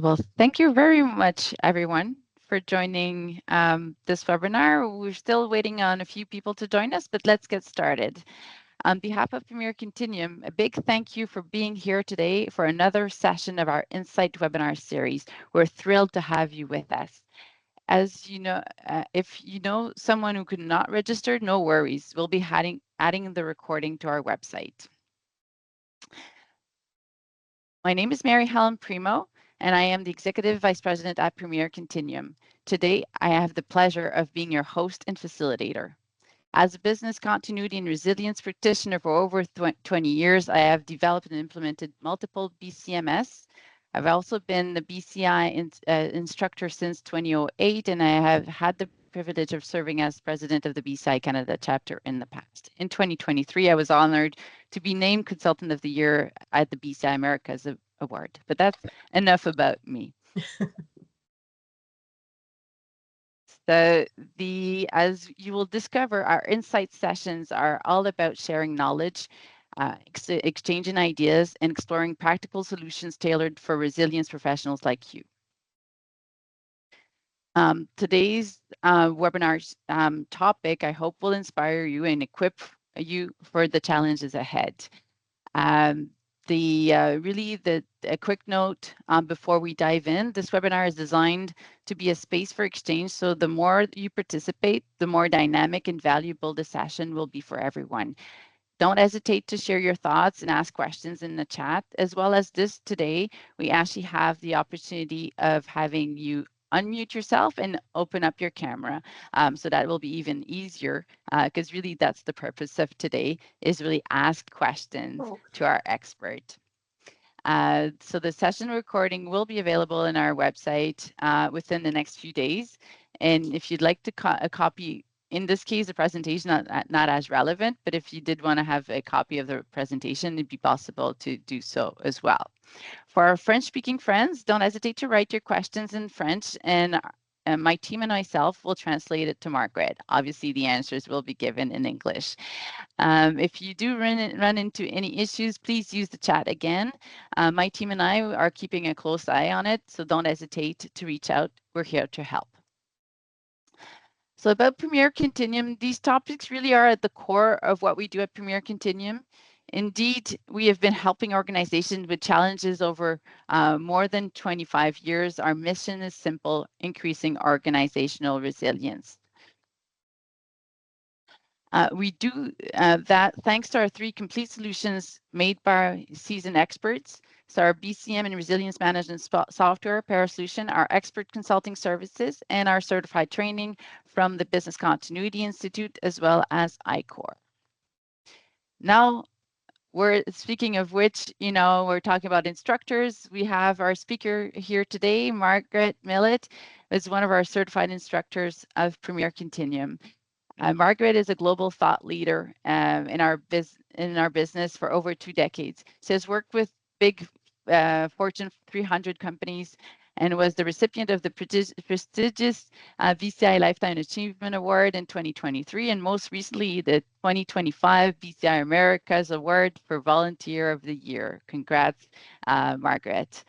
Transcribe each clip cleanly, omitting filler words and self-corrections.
Well, thank you very much, everyone, for joining this webinar. We're still waiting on a few people to join us, but let's get started. On behalf of Premier Continuum, a big thank you for being here today for another session of our Insight webinar series. We're thrilled to have you with us. As you know, if you know someone who could not register, no worries. We'll be adding the recording to our website. My name is Mary Helen Primo, and I am the Executive Vice President at Premier Continuum. Today, I have the pleasure of being your host and facilitator. As a business continuity and resilience practitioner for over 20 years, I have developed and implemented multiple BCMS. I've also been the BCI instructor since 2008, and I have had the privilege of serving as president of the BCI Canada chapter in the past. In 2023, I was honored to be named Consultant of the Year at the BCI Americas Award, but that's enough about me. So as you will discover, our insight sessions are all about sharing knowledge, exchanging ideas, and exploring practical solutions tailored for resilience professionals like you. Today's webinar's topic, I hope, will inspire you and equip you for the challenges ahead. A quick note before we dive in, this webinar is designed to be a space for exchange. So the more you participate, the more dynamic and valuable the session will be for everyone. Don't hesitate to share your thoughts and ask questions in the chat. As well as this today, we actually have the opportunity of having you unmute yourself and open up your camera. So that will be even easier because really that's the purpose of today, is really ask questions to our expert. So the session recording will be available in our website within the next few days. And if you'd like to a copy, in this case, the presentation not as relevant, but if you did want to have a copy of the presentation, it'd be possible to do so as well. For our French-speaking friends, don't hesitate to write your questions in French, and my team and myself will translate it to Margaret. Obviously, the answers will be given in English. If you do run into any issues, please use the chat again. My team and I are keeping a close eye on it, so don't hesitate to reach out. We're here to help. So about Premier Continuum, these topics really are at the core of what we do at Premier Continuum. Indeed, we have been helping organizations with challenges over more than 25 years. Our mission is simple: increasing organizational resilience. We do that thanks to our 3 complete solutions made by seasoned experts. So our BCM and resilience management software, Parasolution, our expert consulting services, and our certified training from the Business Continuity Institute, as well as ICOR. Now, we're speaking of which, we're talking about instructors. We have our speaker here today, Margaret Millett, is one of our certified instructors of Premier Continuum. Margaret is a global thought leader in our business for over 2 decades. She has worked with big Fortune 300 companies and was the recipient of the prestigious BCI Lifetime Achievement Award in 2023, and most recently the 2025 BCI Americas Award for Volunteer of the Year. Congrats, Margaret.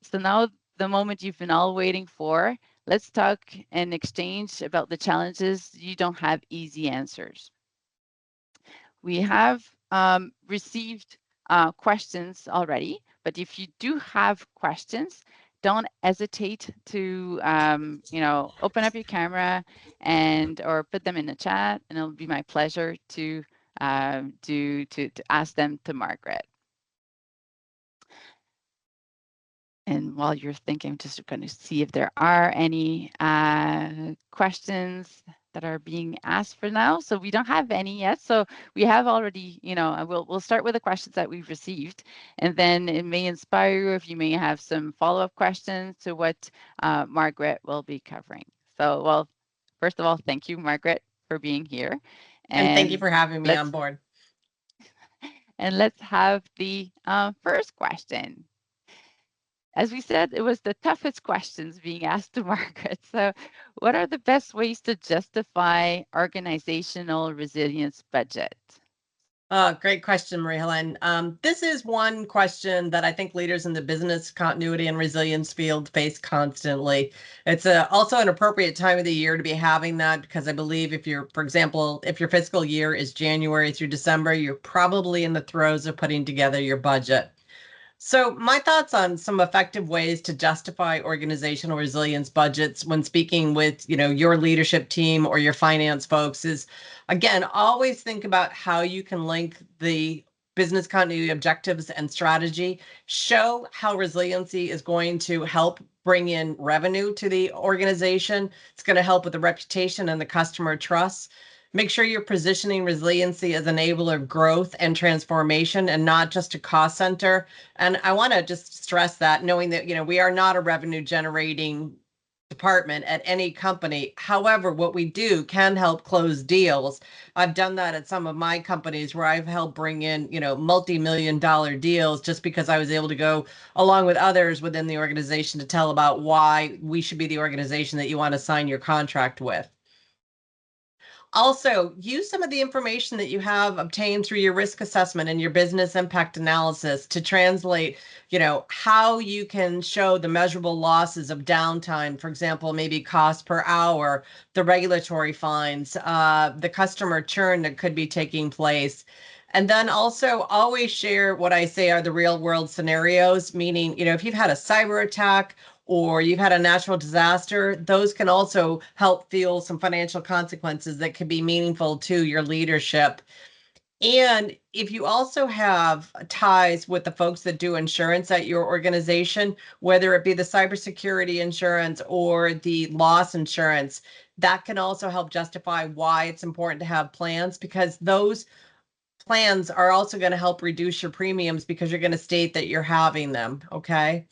So now the moment you've been all waiting for. Let's talk and exchange about the challenges. You don't have easy answers. We have received questions already, but if you do have questions, don't hesitate to open up your camera or put them in the chat, and it'll be my pleasure to ask them to Margaret. And while you're thinking, I'm just going to see if there are any questions that are being asked for now. So we don't have any yet. So we have already, we'll start with the questions that we've received, and then it may inspire you if you may have some follow-up questions to what Margaret will be covering. So, well, first of all, thank you, Margaret, for being here. And thank you for having me on board. And let's have the first question. As we said, it was the toughest questions being asked to Margaret. So what are the best ways to justify organizational resilience budget? Great question, Marie Helen. This is one question that I think leaders in the business continuity and resilience field face constantly. It's also an appropriate time of the year to be having that, because I believe if you're, for example, if your fiscal year is January through December, you're probably in the throes of putting together your budget. So my thoughts on some effective ways to justify organizational resilience budgets when speaking with, your leadership team or your finance folks is, again, always think about how you can link the business continuity objectives and strategy, show how resiliency is going to help bring in revenue to the organization. It's going to help with the reputation and the customer trust. Make sure you're positioning resiliency as an enabler of growth and transformation and not just a cost center. And I want to just stress that, knowing that, we are not a revenue generating department at any company. However, what we do can help close deals. I've done that at some of my companies where I've helped bring in, multi-million-dollar deals just because I was able to go along with others within the organization to tell about why we should be the organization that you want to sign your contract with. Also, use some of the information that you have obtained through your risk assessment and your business impact analysis to translate, how you can show the measurable losses of downtime, for example, maybe cost per hour, the regulatory fines, the customer churn that could be taking place. And then also always share what I say are the real world scenarios, meaning, if you've had a cyber attack or you've had a natural disaster, those can also help fuel some financial consequences that could be meaningful to your leadership. And if you also have ties with the folks that do insurance at your organization, whether it be the cybersecurity insurance or the loss insurance, that can also help justify why it's important to have plans, because those plans are also going to help reduce your premiums because you're going to state that you're having them. Okay.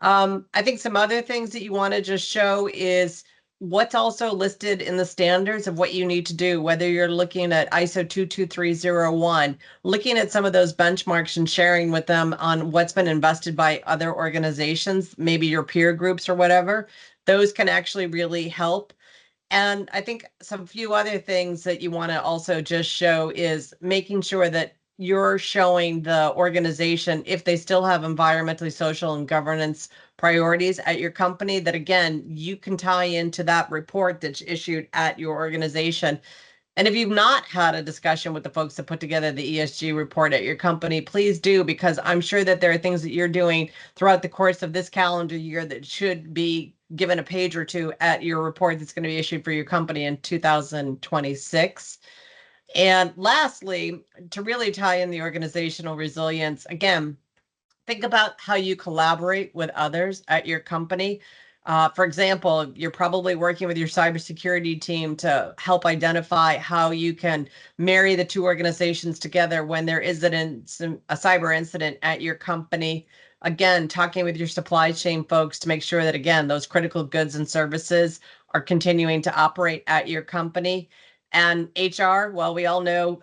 I think some other things that you want to just show is what's also listed in the standards of what you need to do, whether you're looking at ISO 22301, looking at some of those benchmarks and sharing with them on what's been invested by other organizations, maybe your peer groups or whatever. Those can actually really help. And I think some few other things that you want to also just show is making sure that you're showing the organization if they still have environmentally, social, and governance priorities at your company, that again, you can tie into that report that's issued at your organization. And if you've not had a discussion with the folks that put together the ESG report at your company, please do, because I'm sure that there are things that you're doing throughout the course of this calendar year that should be given a page or two at your report that's going to be issued for your company in 2026. And lastly, to really tie in the organizational resilience, again, think about how you collaborate with others at your company. For example, you're probably working with your cybersecurity team to help identify how you can marry the two organizations together when there is a cyber incident at your company. Again, talking with your supply chain folks to make sure that, again, those critical goods and services are continuing to operate at your company. And HR, well, we all know,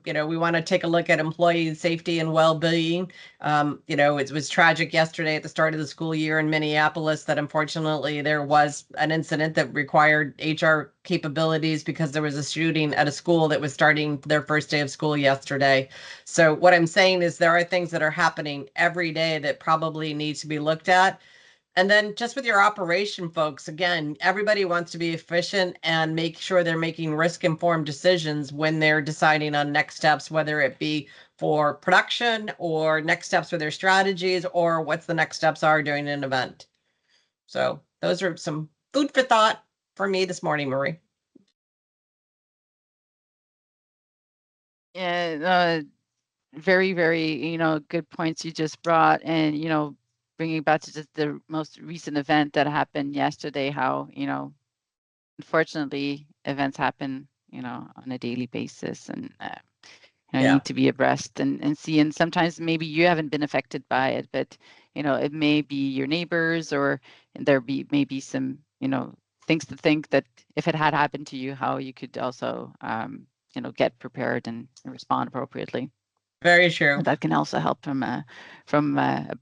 we want to take a look at employee safety and well-being. It was tragic yesterday at the start of the school year in Minneapolis that unfortunately there was an incident that required HR capabilities because there was a shooting at a school that was starting their first day of school yesterday. So what I'm saying is there are things that are happening every day that probably need to be looked at. And then just with your operation folks, again, everybody wants to be efficient and make sure they're making risk-informed decisions when they're deciding on next steps, whether it be for production or next steps for their strategies or what's the next steps are during an event. So those are some food for thought for me this morning, Marie. Yeah, very, very, good points you just brought. And, bringing back to just the most recent event that happened yesterday, how, unfortunately events happen, on a daily basis, and you need to be abreast and see. And sometimes maybe you haven't been affected by it, but it may be your neighbors, or there maybe some things to think that if it had happened to you, how you could also get prepared and respond appropriately. Very true. That can also help from a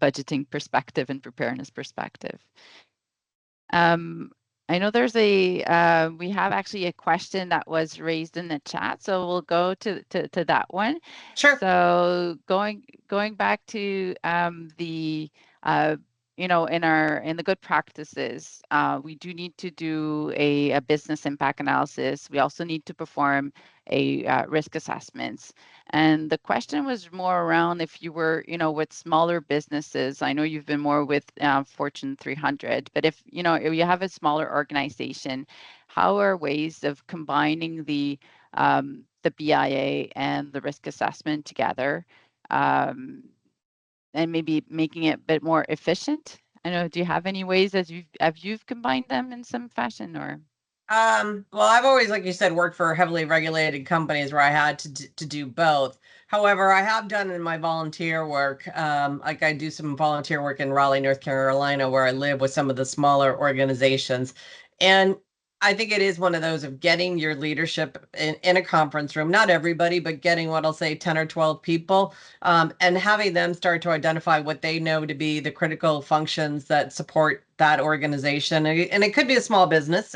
budgeting perspective and preparedness perspective. I know there's we have actually a question that was raised in the chat, so we'll go to that one. Sure. So going back to the uh, in the good practices, we do need to do a business impact analysis. We also need to perform a risk assessments. And the question was more around if you were, with smaller businesses. I know you've been more with Fortune 300, but if you have a smaller organization, how are ways of combining the BIA and the risk assessment together, um, and maybe making it a bit more efficient? I know. Do you have any ways as you've combined them in some fashion, or? Well, I've always, like you said, worked for heavily regulated companies where I had to do both. However, I have done in my volunteer work, like I do some volunteer work in Raleigh, North Carolina, where I live with some of the smaller organizations. And I think it is one of those of getting your leadership in a conference room, not everybody, but getting what I'll say 10 or 12 people, and having them start to identify what they know to be the critical functions that support that organization. And it could be a small business.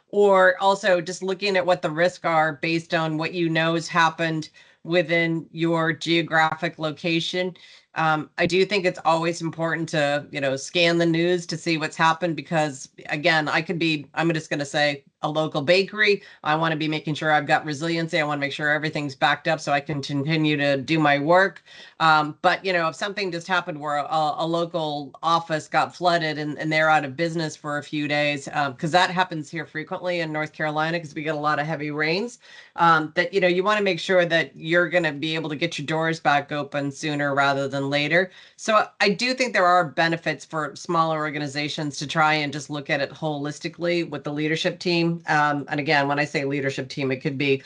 Or also just looking at what the risks are based on what you know has happened within your geographic location. I do think it's always important to, scan the news to see what's happened because, again, I'm just going to say a local bakery. I want to be making sure I've got resiliency. I want to make sure everything's backed up so I can continue to do my work. But, if something just happened where a local office got flooded and they're out of business for a few days, because that happens here frequently in North Carolina because we get a lot of heavy rains, that, you want to make sure that you're going to be able to get your doors back open sooner rather than later. So I do think there are benefits for smaller organizations to try and just look at it holistically with the leadership team. And again, when I say leadership team, it could be,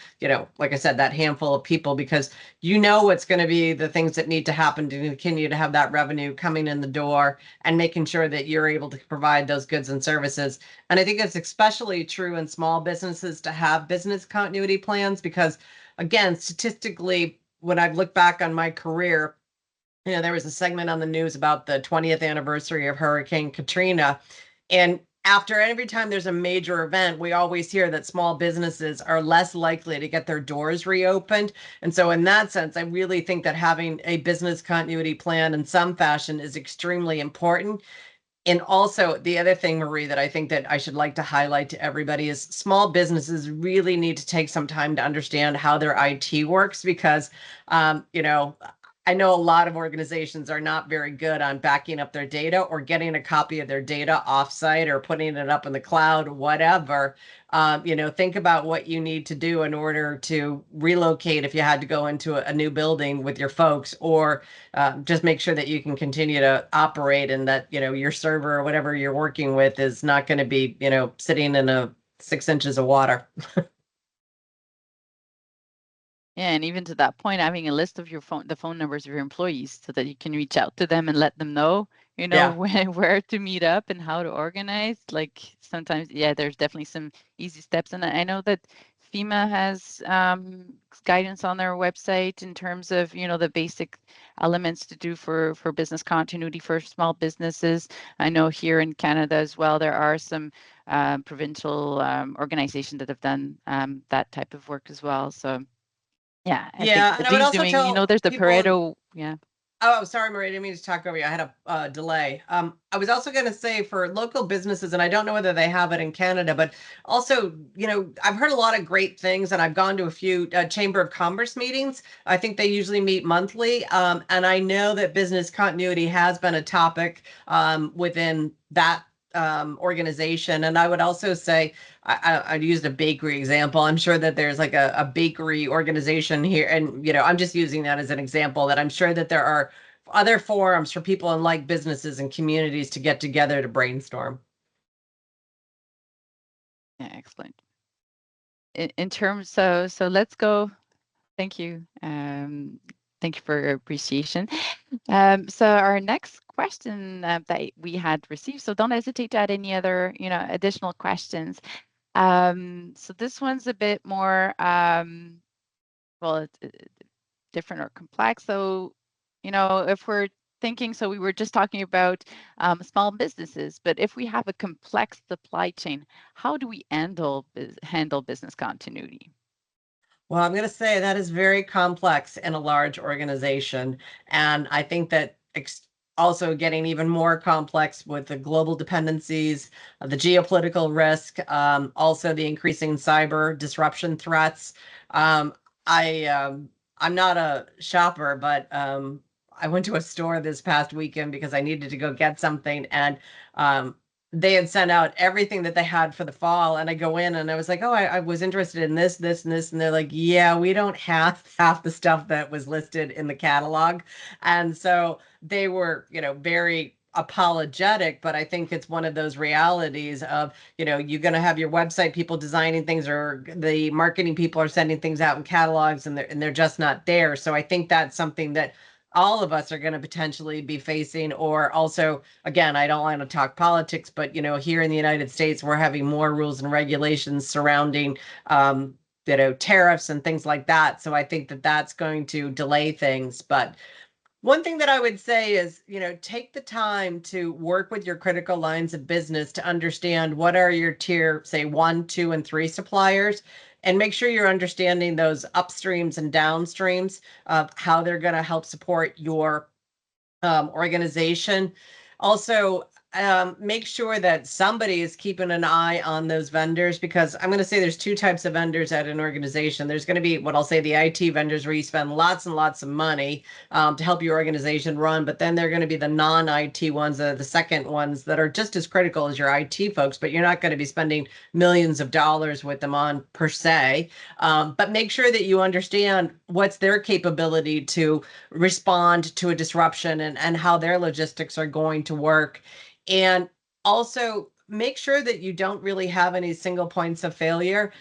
like I said, that handful of people, because what's going to be the things that need to happen to continue to have that revenue coming in the door and making sure that you're able to provide those goods and services. And I think it's especially true in small businesses to have business continuity plans because, again, statistically, when I've looked back on my career, there was a segment on the news about the 20th anniversary of Hurricane Katrina. And after every time there's a major event, we always hear that small businesses are less likely to get their doors reopened. And so, in that sense, I really think that having a business continuity plan in some fashion is extremely important. And also, the other thing, Marie, that I think that I should like to highlight to everybody is small businesses really need to take some time to understand how their IT works because, I know a lot of organizations are not very good on backing up their data or getting a copy of their data offsite or putting it up in the cloud, whatever. Think about what you need to do in order to relocate if you had to go into a new building with your folks, or just make sure that you can continue to operate and that, your server or whatever you're working with is not going to be, sitting in a 6 inches of water. Yeah, and even to that point, having a list of the phone numbers of your employees so that you can reach out to them and let them know, Yeah. where to meet up and how to organize. Like sometimes, yeah, there's definitely some easy steps. And I know that FEMA has guidance on their website in terms of, the basic elements to do for business continuity for small businesses. I know here in Canada as well, there are some provincial organizations that have done that type of work as well. So yeah, I think Yeah. And at I would least also doing, tell there's the people in Pareto. Yeah. Oh, sorry, Maria. I didn't mean to talk over you. I had a delay. I was also going to say for local businesses, and I don't know whether they have it in Canada, but also, I've heard a lot of great things, and I've gone to a few Chamber of Commerce meetings. I think they usually meet monthly, and I know that business continuity has been a topic within that organization. And I would also say, I used a bakery example. I'm sure that there's like a bakery organization here. And, I'm just using that as an example that I'm sure that there are other forums for people in like businesses and communities to get together to brainstorm. Yeah, excellent. In terms, so let's go. Thank you. Thank you for your appreciation. So our next question that we had received, so don't hesitate to add any other, additional questions. So this one's a bit more, well, it's different or complex. So, if we're thinking, so we were just talking about small businesses, but if we have a complex supply chain, how do we handle business continuity? Well, I'm going to say that is very complex in a large organization. And I think that also getting even more complex with the global dependencies, the geopolitical risk, also the increasing cyber disruption threats. Um, I I'm not a shopper, but I went to a store this past weekend because I needed to go get something, and um, they had sent out everything that they had for the fall. And I go in and I was like, oh, I was interested in this, this, and this. And they're like, yeah, we don't have half the stuff that was listed in the catalog. And so they were, very apologetic, but I think it's one of those realities of, you're going to have your website people designing things, or the marketing people are sending things out in catalogs, and they're just not there. So I think that's something that all of us are going to potentially be facing. Or also, again, I don't want to talk politics, but here in the United States, we're having more rules and regulations surrounding tariffs and things like that. So I think that that's going to delay things. But one thing that I would say is, take the time to work with your critical lines of business to understand what are your tier, say, 1, 2, and 3 suppliers, and make sure you're understanding those upstreams and downstreams of how they're going to help support your organization. Also, make sure that somebody is keeping an eye on those vendors, because I'm going to say there's 2 types of vendors at an organization. There's going to be what I'll say the IT vendors, where you spend lots and lots of money to help your organization run. But then there are going to be the non-IT ones, the second ones, that are just as critical as your IT folks, but you're not going to be spending millions of dollars with them on per se. But make sure that you understand what's their capability to respond to a disruption, and how their logistics are going to work. And also make sure that you don't really have any single points of failure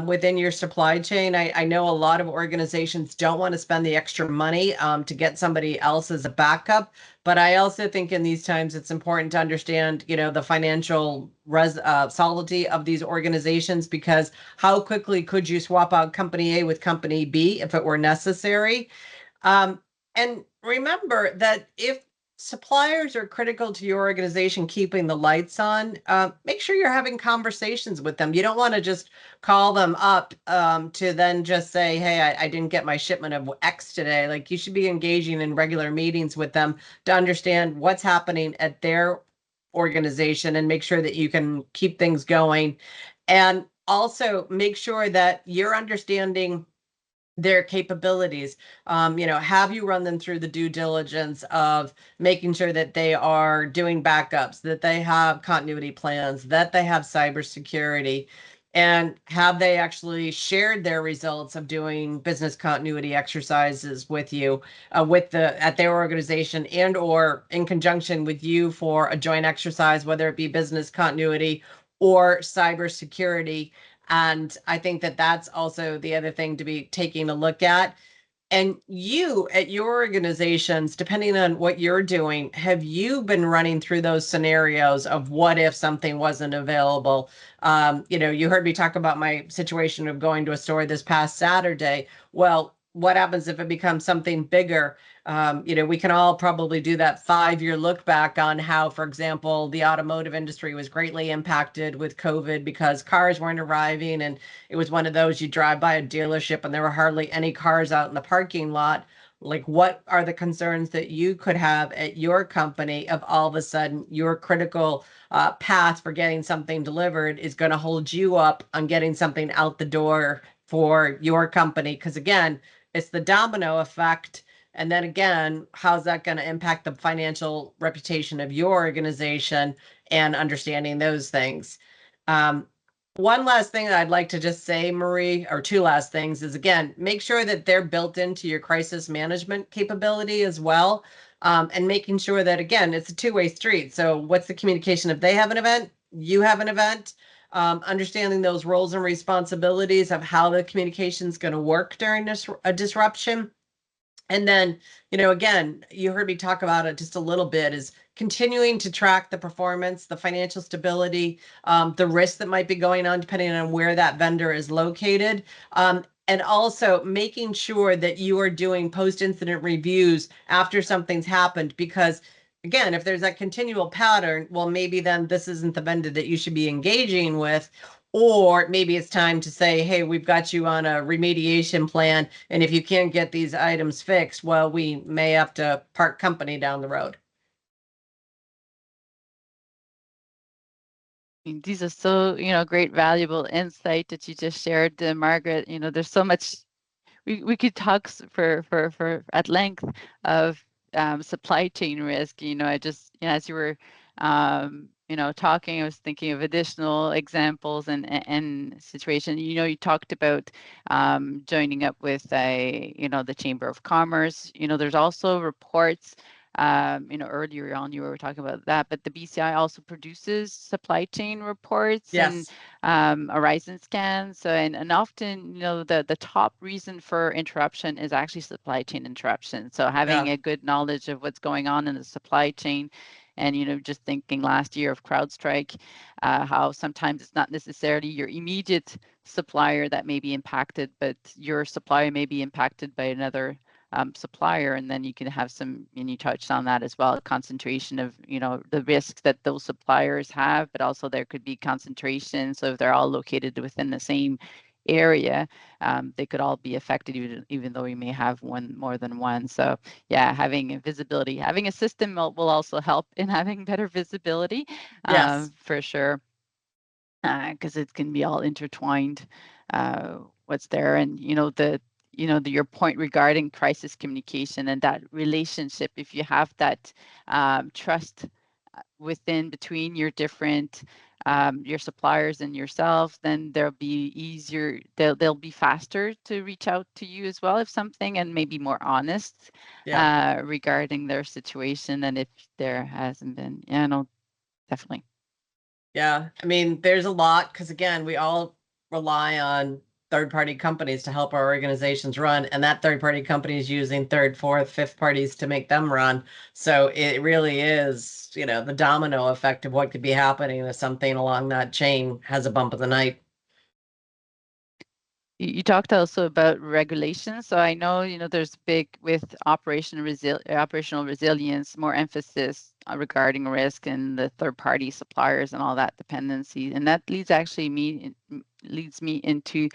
within your supply chain. I know a lot of organizations don't want to spend the extra money to get somebody else as a backup. But I also think in these times, it's important to understand, the financial solidity of these organizations, because how quickly could you swap out company A with company B if it were necessary? Um, and remember that if suppliers are critical to your organization keeping the lights on, make sure you're having conversations with them. You don't want to just call them up to then just say, hey, I didn't get my shipment of X today. Like, you should be engaging in regular meetings with them to understand what's happening at their organization, and make sure that you can keep things going. And also make sure that you're understanding their capabilities. Have you run them through the due diligence of making sure that they are doing backups, that they have continuity plans, that they have cybersecurity, and have they actually shared their results of doing business continuity exercises with you, at their organization, and or in conjunction with you for a joint exercise, whether it be business continuity or cybersecurity. And I think that that's also the other thing to be taking a look at. And you at your organizations, depending on what you're doing, have you been running through those scenarios of what if something wasn't available? You heard me talk about my situation of going to a store this past Saturday. Well, what happens if it becomes something bigger? We can all probably do that 5-year look back on how, for example, the automotive industry was greatly impacted with COVID because cars weren't arriving, and it was one of those, you drive by a dealership and there were hardly any cars out in the parking lot. Like, what are the concerns that you could have at your company if all of a sudden your critical path for getting something delivered is going to hold you up on getting something out the door for your company? Because again, it's the domino effect. And then again, how's that going to impact the financial reputation of your organization, and understanding those things? Um, One last thing that I'd like to just say, Marie, or 2 last things, is again, make sure that they're built into your crisis management capability as well. And making sure that, again, it's a two-way street. So what's the communication? If they have an event, you have an event. Understanding those roles and responsibilities of how the communication is going to work during a disruption. And then, again, you heard me talk about it just a little bit, is continuing to track the performance, the financial stability, the risk that might be going on depending on where that vendor is located. and also making sure that you are doing post-incident reviews after something's happened, because again, if there's that continual pattern, well, maybe then this isn't the vendor that you should be engaging with. Or maybe it's time to say, hey, we've got you on a remediation plan, and if you can't get these items fixed, well, we may have to part company down the road. These are so, great, valuable insight that you just shared, Margaret. There's so much we could talk for at length of supply chain risk. I just, as you were, talking, I was thinking of additional examples and situation. You talked about joining up with the Chamber of Commerce. There's also reports. Earlier on you were talking about that, but the BCI also produces supply chain reports and Yes. horizon scans. So, and often, the top reason for interruption is actually supply chain interruption. So having Yeah. a good knowledge of what's going on in the supply chain, and just thinking last year of CrowdStrike, how sometimes it's not necessarily your immediate supplier that may be impacted, but your supplier may be impacted by another supplier, and then you can have some, and you touched on that as well, concentration of the risks that those suppliers have, but also there could be concentration. So if they're all located within the same area, they could all be affected, even though we may have more than one. So yeah, having visibility, having a system will also help in having better visibility, Yes. for sure, because it can be all intertwined, what's there. And your point regarding crisis communication and that relationship, if you have that trust within between your different your suppliers and yourself, then they'll be easier, they'll be faster to reach out to you as well if something, and maybe more honest Yeah. regarding their situation, and if there hasn't been, definitely. Yeah. I mean, there's a lot, because again, we all rely on third-party companies to help our organizations run, and that third-party company is using third, fourth, fifth parties to make them run. So it really is, the domino effect of what could be happening if something along that chain has a bump of the night. You talked also about regulations. So I know, there's big with operational resilience, more emphasis regarding risk and the third-party suppliers and all that dependency. And that leads me into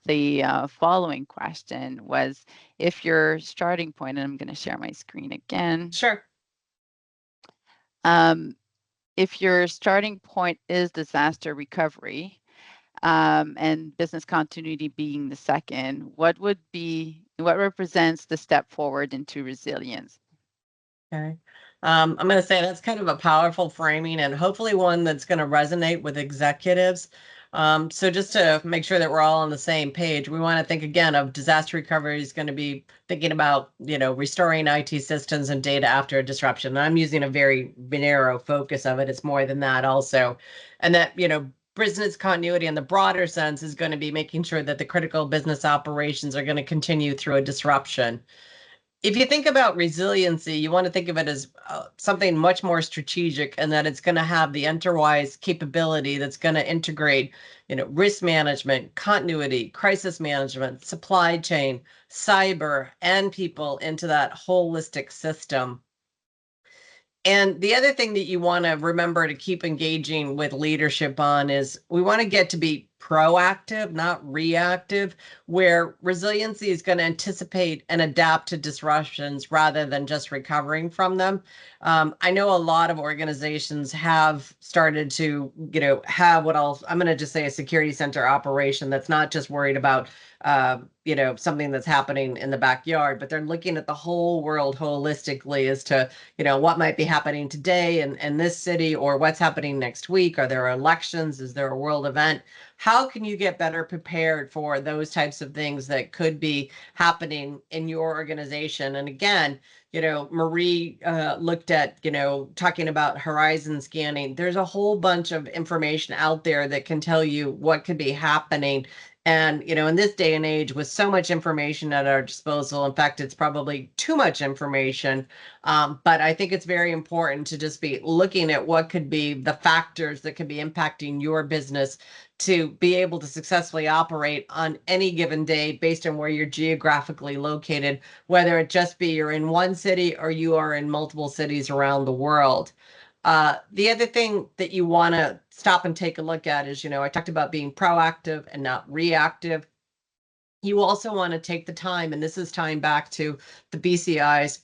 the following question was, if your starting point, and I'm going to share my screen again. Sure. If your starting point is disaster recovery, and business continuity being the second, what represents the step forward into resilience? Okay. I'm going to say that's kind of a powerful framing, and hopefully one that's going to resonate with executives. So just to make sure that we're all on the same page, we want to think again of disaster recovery is going to be thinking about, restoring IT systems and data after a disruption. And I'm using a very narrow focus of it. It's more than that also. And that, business continuity in the broader sense is going to be making sure that the critical business operations are going to continue through a disruption. If you think about resiliency, you want to think of it as something much more strategic, and that it's going to have the enterprise capability that's going to integrate, risk management, continuity, crisis management, supply chain, cyber, and people into that holistic system. And the other thing that you want to remember to keep engaging with leadership on is we want to get to be proactive, not reactive, where resiliency is going to anticipate and adapt to disruptions rather than just recovering from them. I know a lot of organizations have started to, have I'm going to just say a security center operation that's not just worried about something that's happening in the backyard, but they're looking at the whole world holistically as to, what might be happening today in this city, or what's happening next week. Are there elections? Is there a world event? How can you get better prepared for those types of things that could be happening in your organization? And again, Marie looked at, talking about horizon scanning. There's a whole bunch of information out there that can tell you what could be happening And, in this day and age, with so much information at our disposal, in fact, it's probably too much information. But I think it's very important to just be looking at what could be the factors that could be impacting your business to be able to successfully operate on any given day based on where you're geographically located, whether it just be you're in one city or you are in multiple cities around the world. The other thing that you want to stop and take a look at is, I talked about being proactive and not reactive. You also want to take the time, and this is tying back to the BCI's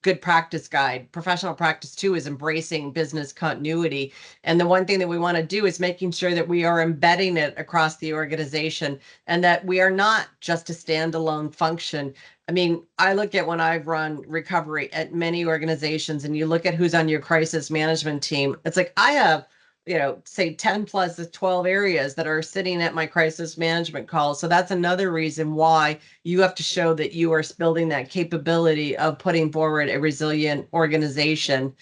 good practice guide. Professional practice two is embracing business continuity. And the one thing that we want to do is making sure that we are embedding it across the organization and that we are not just a standalone function. I mean, I look at when I've run recovery at many organizations and you look at who's on your crisis management team, it's like I have say 10 plus 12 areas that are sitting at my crisis management calls. So that's another reason why you have to show that you are building that capability of putting forward a resilient organization.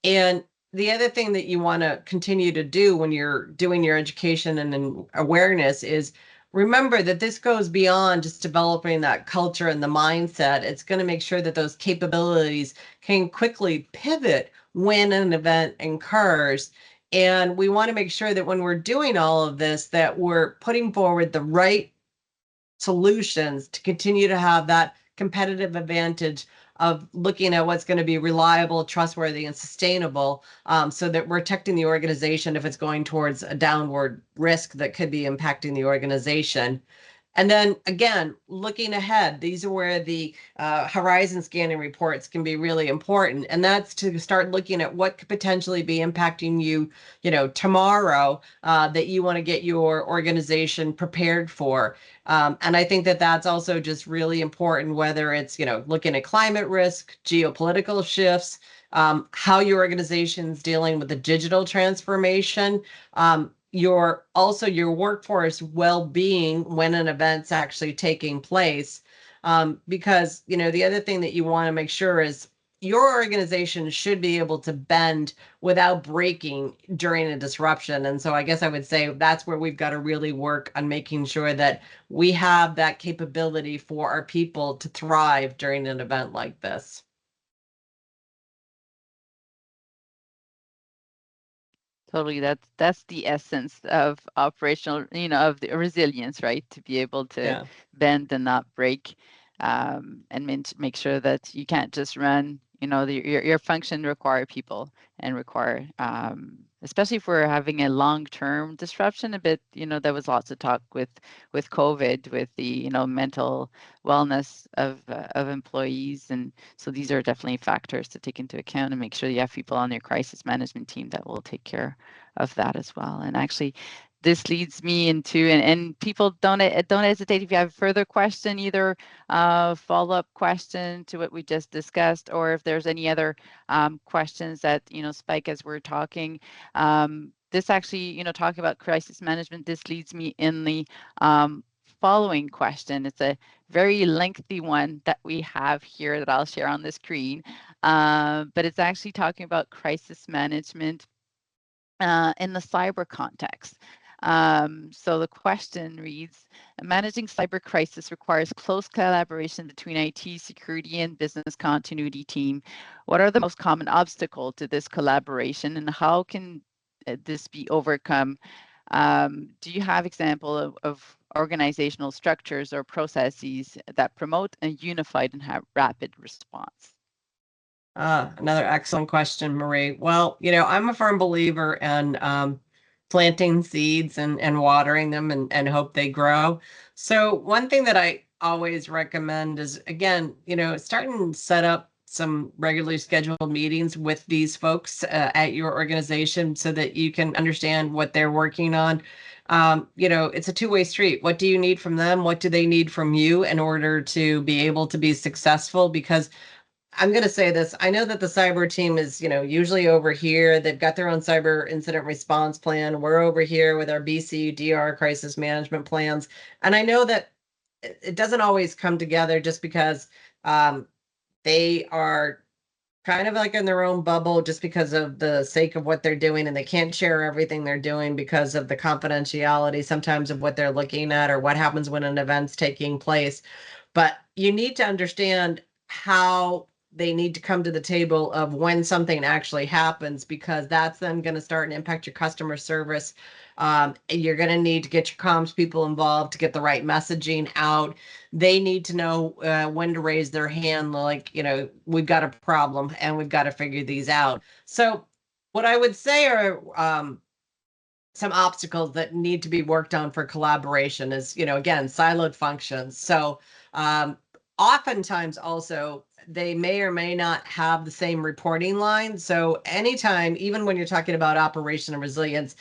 And the other thing that you want to continue to do when you're doing your education and awareness is remember that this goes beyond just developing that culture and the mindset. It's going to make sure that those capabilities can quickly pivot when an event occurs. And we want to make sure that when we're doing all of this, that we're putting forward the right solutions to continue to have that competitive advantage of looking at what's going to be reliable, trustworthy, and sustainable, so that we're protecting the organization if it's going towards a downward risk that could be impacting the organization. And then again, looking ahead, these are where the horizon scanning reports can be really important. And that's to start looking at what could potentially be impacting you, tomorrow, that you want to get your organization prepared for. And I think that that's also just really important, whether it's, looking at climate risk, geopolitical shifts, how your organization's dealing with the digital transformation, your workforce well-being when an event's actually taking place. Because the other thing that you want to make sure is your organization should be able to bend without breaking during a disruption. And so I guess I would say that's where we've got to really work on making sure that we have that capability for our people to thrive during an event like this. Totally. That's the essence of operational, of the resilience, right? To be able to Yeah. bend and not break, and make sure that you can't just run. Your function require people and require, especially if we're having a long-term disruption. A bit, there was lots of talk with COVID, with the mental wellness of employees, and so these are definitely factors to take into account and make sure you have people on your crisis management team that will take care of that as well. And actually, this leads me into, and people don't hesitate if you have further question, either follow-up question to what we just discussed, or if there's any other questions that spike as we're talking. This actually, talking about crisis management, this leads me in the following question. It's a very lengthy one that we have here that I'll share on the screen, but it's actually talking about crisis management in the cyber context. So the question reads, managing cyber crisis requires close collaboration between IT, security, and business continuity team. What are the most common obstacles to this collaboration, and how can this be overcome? Do you have example of organizational structures or processes that promote a unified and rapid response? Another excellent question, Marie. Well, I'm a firm believer in planting seeds and watering them and hope they grow. So one thing that I always recommend is, again, starting to set up some regularly scheduled meetings with these folks at your organization so that you can understand what they're working on. It's a two-way street. What do you need from them? What do they need from you in order to be able to be successful? Because I'm going to say this. I know that the cyber team is, usually over here. They've got their own cyber incident response plan. We're over here with our BCDR crisis management plans. And I know that it doesn't always come together just because they are kind of like in their own bubble just because of the sake of what they're doing, and they can't share everything they're doing because of the confidentiality sometimes of what they're looking at or what happens when an event's taking place. But you need to understand how they need to come to the table of when something actually happens, because that's then going to start and impact your customer service. You're going to need to get your comms people involved to get the right messaging out. They need to know when to raise their hand, like, we've got a problem and we've got to figure these out. So, what I would say are some obstacles that need to be worked on for collaboration is, again, siloed functions. So, um, oftentimes also, they may or may not have the same reporting line. So anytime, even when you're talking about operation and resilience,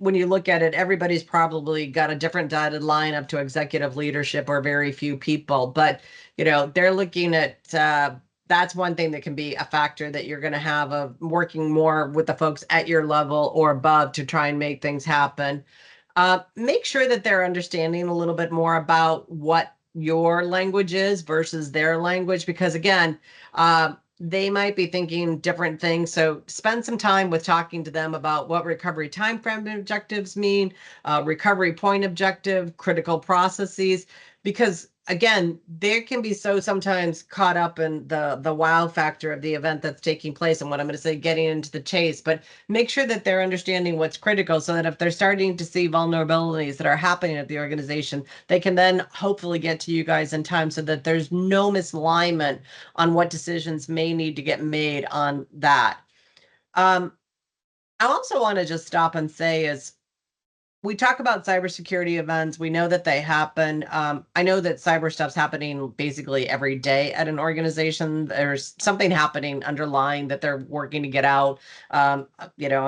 when you look at it, everybody's probably got a different dotted line up to executive leadership or very few people. But, they're looking at that's one thing that can be a factor that you're going to have of working more with the folks at your level or above to try and make things happen. Make sure that they're understanding a little bit more about what your language is versus their language, because again, they might be thinking different things. So spend some time with talking to them about what recovery timeframe objectives mean, recovery point objective, critical processes, because again, they can be so sometimes caught up in the wow factor of the event that's taking place and what I'm going to say, getting into the chase. But make sure that they're understanding what's critical so that if they're starting to see vulnerabilities that are happening at the organization, they can then hopefully get to you guys in time so that there's no misalignment on what decisions may need to get made on that. I also want to just stop and say is, we talk about cybersecurity events. We know that they happen. I know that cyber stuff's happening basically every day at an organization. There's something happening underlying that they're working to get out. I'm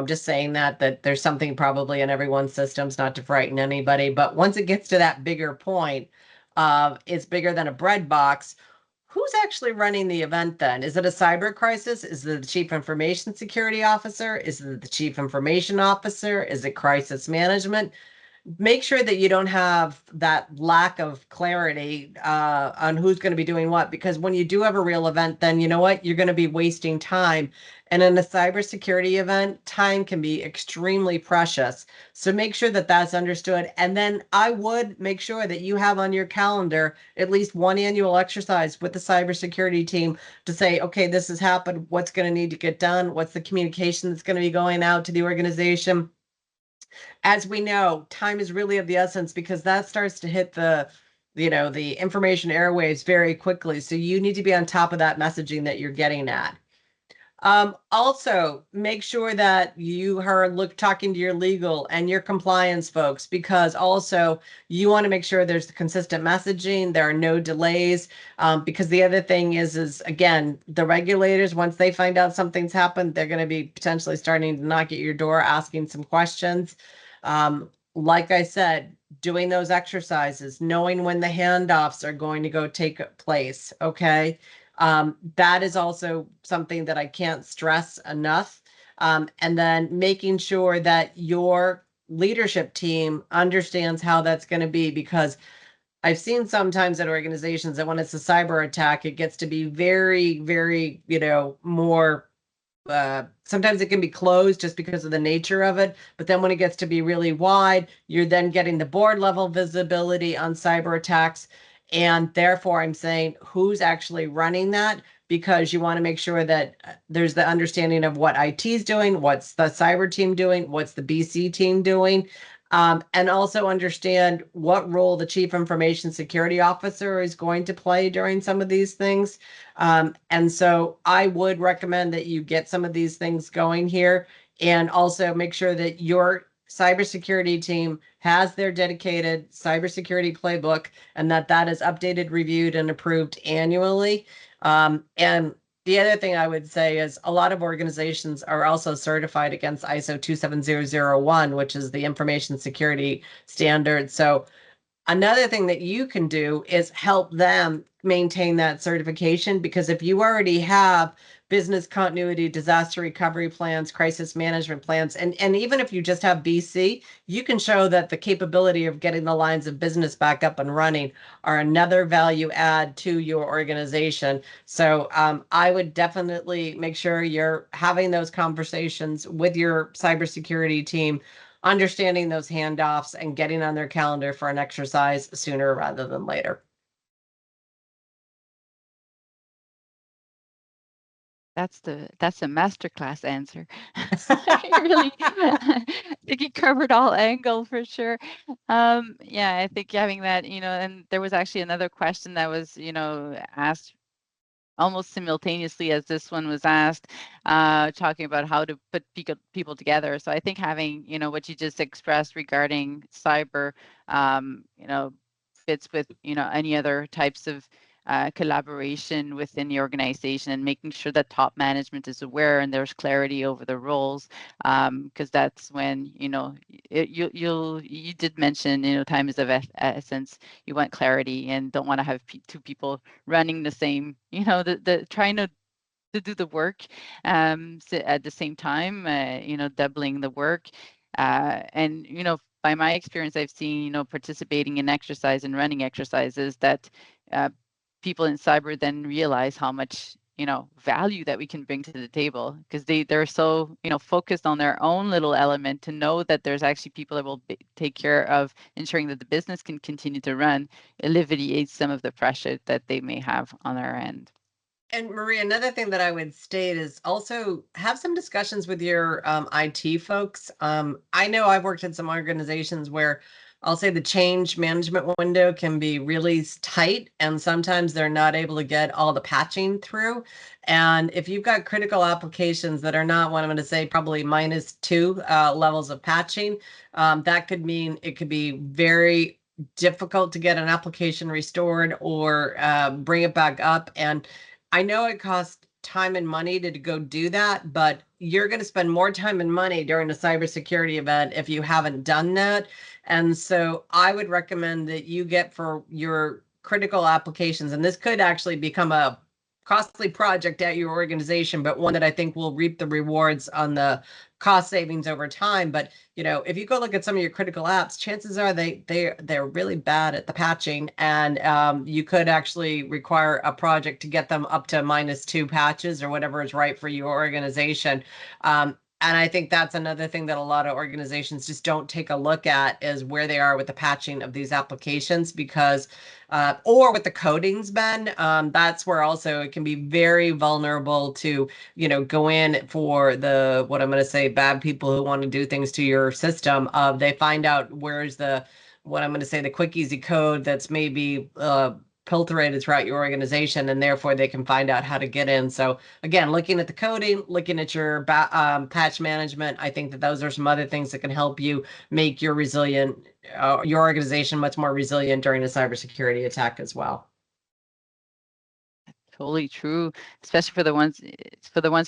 just saying that there's something probably in everyone's systems, not to frighten anybody. But once it gets to that bigger point, it's bigger than a bread box. Who's actually running the event then? Is it a cyber crisis? Is it the chief information security officer? Is it the chief information officer? Is it crisis management? Make sure that you don't have that lack of clarity on who's going to be doing what, because when you do have a real event, then you know what, you're going to be wasting time. And in a cybersecurity event, time can be extremely precious. So make sure that that's understood. And then I would make sure that you have on your calendar at least one annual exercise with the cybersecurity team to say, okay, this has happened. What's going to need to get done? What's the communication that's going to be going out to the organization? As we know, time is really of the essence because that starts to hit the information airwaves very quickly. So you need to be on top of that messaging that you're getting at. Also, make sure that you are talking to your legal and your compliance folks, because also you want to make sure there's consistent messaging, there are no delays. Because the other thing is again, the regulators, once they find out something's happened, they're going to be potentially starting to knock at your door, asking some questions. Like I said, doing those exercises, knowing when the handoffs are going to go take place. Okay. That is also something that I can't stress enough. And then making sure that your leadership team understands how that's going to be, because I've seen sometimes at organizations that when it's a cyber attack, it gets to be very, very, more sometimes it can be closed just because of the nature of it. But then when it gets to be really wide, you're then getting the board level visibility on cyber attacks. And therefore, I'm saying who's actually running that, because you want to make sure that there's the understanding of what IT is doing, what's the cyber team doing, what's the BC team doing. And also understand what role the chief information security officer is going to play during some of these things. And so I would recommend that you get some of these things going here, and also make sure that your cybersecurity team has their dedicated cybersecurity playbook, and that is updated, reviewed, and approved annually. And the other thing I would say is a lot of organizations are also certified against ISO 27001, which is the information security standard. So another thing that you can do is help them maintain that certification, because if you already have business continuity, disaster recovery plans, crisis management plans. And even if you just have BC, you can show that the capability of getting the lines of business back up and running are another value add to your organization. So I would definitely make sure you're having those conversations with your cybersecurity team, understanding those handoffs and getting on their calendar for an exercise sooner rather than later. That's a masterclass answer. You really I think you covered all angles for sure. Yeah, I think having that, and there was actually another question that was, asked almost simultaneously as this one was asked, talking about how to put people together. So I think having, what you just expressed regarding cyber, fits with, any other types of collaboration within the organization, and making sure that top management is aware and there's clarity over the roles, because that's when, you did mention, time is of essence. You want clarity and don't want to have two people running the same, the trying to do the work at the same time, doubling the work. And, by my experience, I've seen, participating in exercise and running exercises that uh, people in cyber then realize how much, value that we can bring to the table, because they're so, focused on their own little element to know that there's actually people that will take care of ensuring that the business can continue to run, alleviates some of the pressure that they may have on their end. And Marie, another thing that I would state is also have some discussions with your IT folks. I know I've worked in some organizations where I'll say the change management window can be really tight, and sometimes they're not able to get all the patching through. And if you've got critical applications that are not, what I'm going to say, probably -2 levels of patching, that could mean it could be very difficult to get an application restored or bring it back up. And I know it costs time and money to go do that, but you're going to spend more time and money during a cybersecurity event if you haven't done that. And so I would recommend that you get for your critical applications, and this could actually become a costly project at your organization, but one that I think will reap the rewards on the cost savings over time. But if you go look at some of your critical apps, chances are they're really bad at the patching, and you could actually require a project to get them up to -2 patches or whatever is right for your organization. And I think that's another thing that a lot of organizations just don't take a look at, is where they are with the patching of these applications, because or with the codings, Ben, that's where also it can be very vulnerable to, go in for the, what I'm going to say, bad people who want to do things to your system. They find out where's the, what I'm going to say, the quick, easy code that's maybe filtrated throughout your organization, and therefore they can find out how to get in. So again, looking at the coding, looking at your patch management, I think that those are some other things that can help you make your your organization much more resilient during a cybersecurity attack as well. Totally true, especially for the ones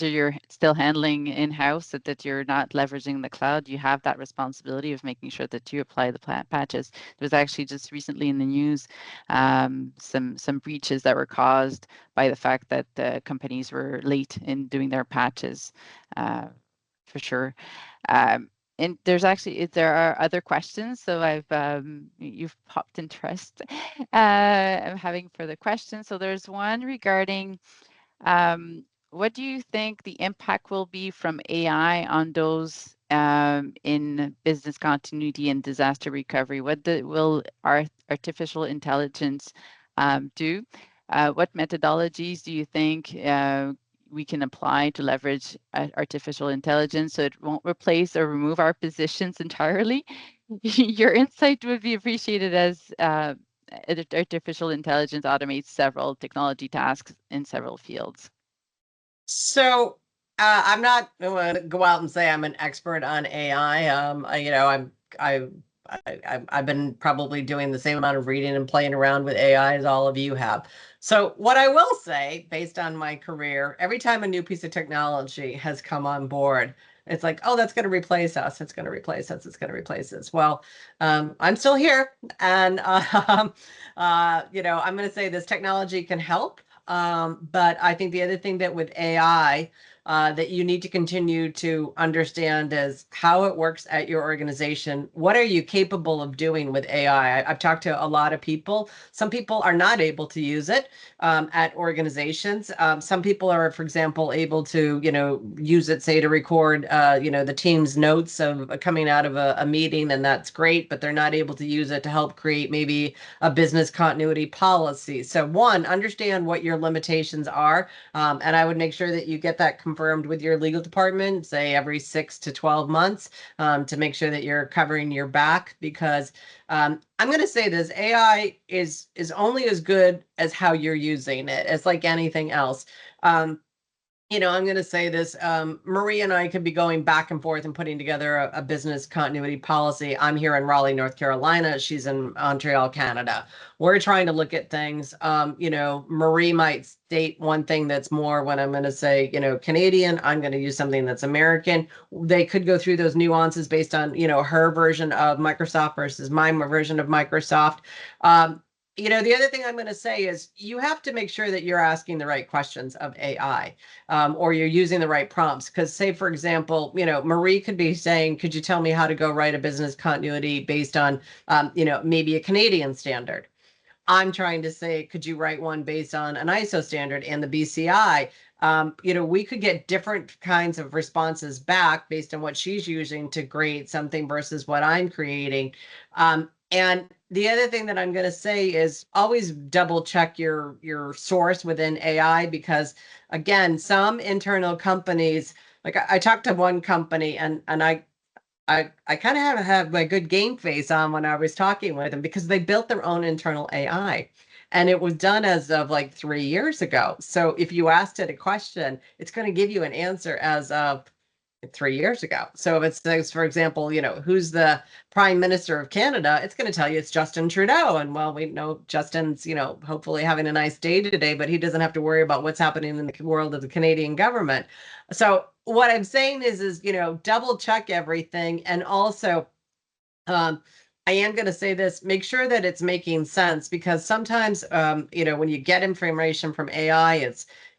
that you're still handling in-house, that you're not leveraging the cloud. You have that responsibility of making sure that you apply the patches. There was actually just recently in the news, some breaches that were caused by the fact that the companies were late in doing their patches, for sure. Um, and there are other questions, so you've popped interest. I'm having further questions. So there's one regarding, what do you think the impact will be from AI on those in business continuity and disaster recovery? Will artificial intelligence do? What methodologies do you think we can apply to leverage artificial intelligence so it won't replace or remove our positions entirely? Your insight would be appreciated, as artificial intelligence automates several technology tasks in several fields. So I'm not going to go out and say I'm an expert on AI. I've been probably doing the same amount of reading and playing around with AI as all of you have. So what I will say, based on my career, every time a new piece of technology has come on board, it's like, oh, that's going to replace us. It's going to replace us. It's going to replace us. Well, I'm still here, and I'm going to say this technology can help. But I think the other thing that with AI, that you need to continue to understand is how it works at your organization. What are you capable of doing with AI? I've talked to a lot of people. Some people are not able to use it at organizations. Some people are, for example, able to, use it, say, to record, the team's notes of coming out of a meeting, and that's great, but they're not able to use it to help create maybe a business continuity policy. So one, understand what your limitations are. And I would make sure that you get that confirmed with your legal department, say every 6 to 12 months, to make sure that you're covering your back. Because I'm going to say this: AI is only as good as how you're using it. It's like anything else. I'm going to say this. Marie and I could be going back and forth and putting together a business continuity policy. I'm here in Raleigh, North Carolina. She's in Montreal, Canada. We're trying to look at things. Marie might state one thing that's more when I'm going to say, Canadian. I'm going to use something that's American. They could go through those nuances based on, her version of Microsoft versus my version of Microsoft. The other thing I'm going to say is you have to make sure that you're asking the right questions of AI, or you're using the right prompts. Because, say, for example, Marie could be saying, could you tell me how to go write a business continuity based on, maybe a Canadian standard? I'm trying to say, could you write one based on an ISO standard and the BCI? We could get different kinds of responses back based on what she's using to create something versus what I'm creating. And the other thing that I'm going to say is always double check your source within AI, because again, some internal companies, like I talked to one company, and I kind of have my good game face on when I was talking with them, because they built their own internal AI. And it was done as of like 3 years ago. So if you asked it a question, it's going to give you an answer as of 3 years ago. So if it says, for example, who's the prime minister of Canada, it's going to tell you it's Justin Trudeau. And well, we know Justin's, hopefully having a nice day today, but he doesn't have to worry about what's happening in the world of the Canadian government. So what I'm saying is, double check everything. And also, I am going to say this: make sure that it's making sense, because sometimes, when you get information from AI,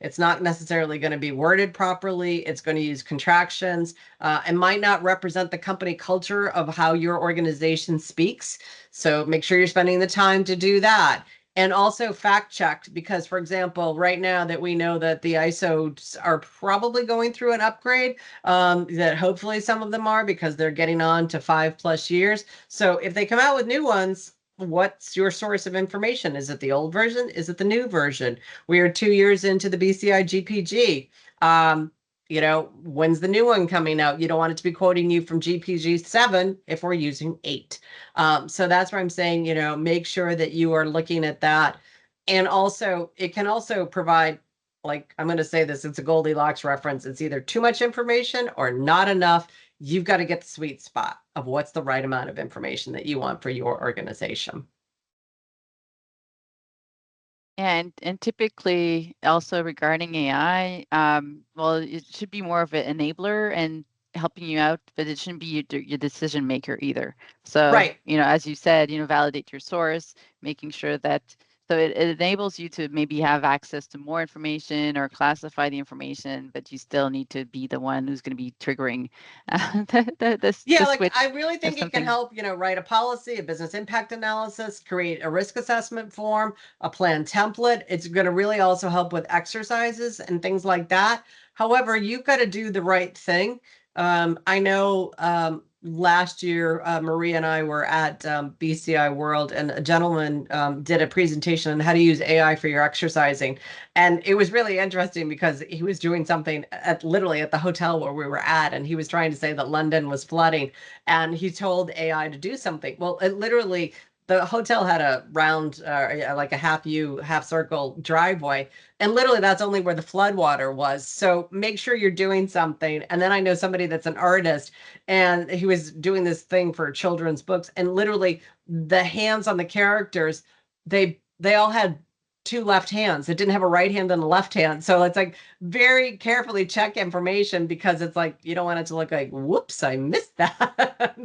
it's not necessarily going to be worded properly. It's going to use contractions, and might not represent the company culture of how your organization speaks. So make sure you're spending the time to do that. And also fact checked, because, for example, right now that we know that the ISOs are probably going through an upgrade, that hopefully some of them are, because they're getting on to 5+ years. So if they come out with new ones, what's your source of information? Is it the old version? Is it the new version? We are 2 years into the BCI GPG. When's the new one coming out? You don't want it to be quoting you from GPG 7 if we're using 8. So that's where I'm saying, make sure that you are looking at that. And also, it can also provide, like, I'm going to say this, it's a Goldilocks reference. It's either too much information or not enough. You've got to get the sweet spot of what's the right amount of information that you want for your organization. And typically also regarding AI, well, it should be more of an enabler and helping you out, but it shouldn't be your decision maker either. So, Right. as you said, validate your source, making sure that so it enables you to maybe have access to more information or classify the information, but you still need to be the one who's going to be triggering Yeah, the like I switch really if think it can something. help, write a policy, a business impact analysis, create a risk assessment form, a plan template. It's going to really also help with exercises and things like that. However, you've got to do the right thing. I know, last year, Maria and I were at BCI World, and a gentleman did a presentation on how to use AI for your exercising. And it was really interesting, because he was doing something literally at the hotel where we were at, and he was trying to say that London was flooding, and he told AI to do something. Well, it literally, the hotel had a round, like a half U, half circle driveway, and literally that's only where the flood water was. So make sure you're doing something. And then I know somebody that's an artist, and he was doing this thing for children's books, and literally the hands on the characters, they all had two left hands. It didn't have a right hand and a left hand. So it's like very carefully check information, because it's like you don't want it to look like, whoops, I missed that.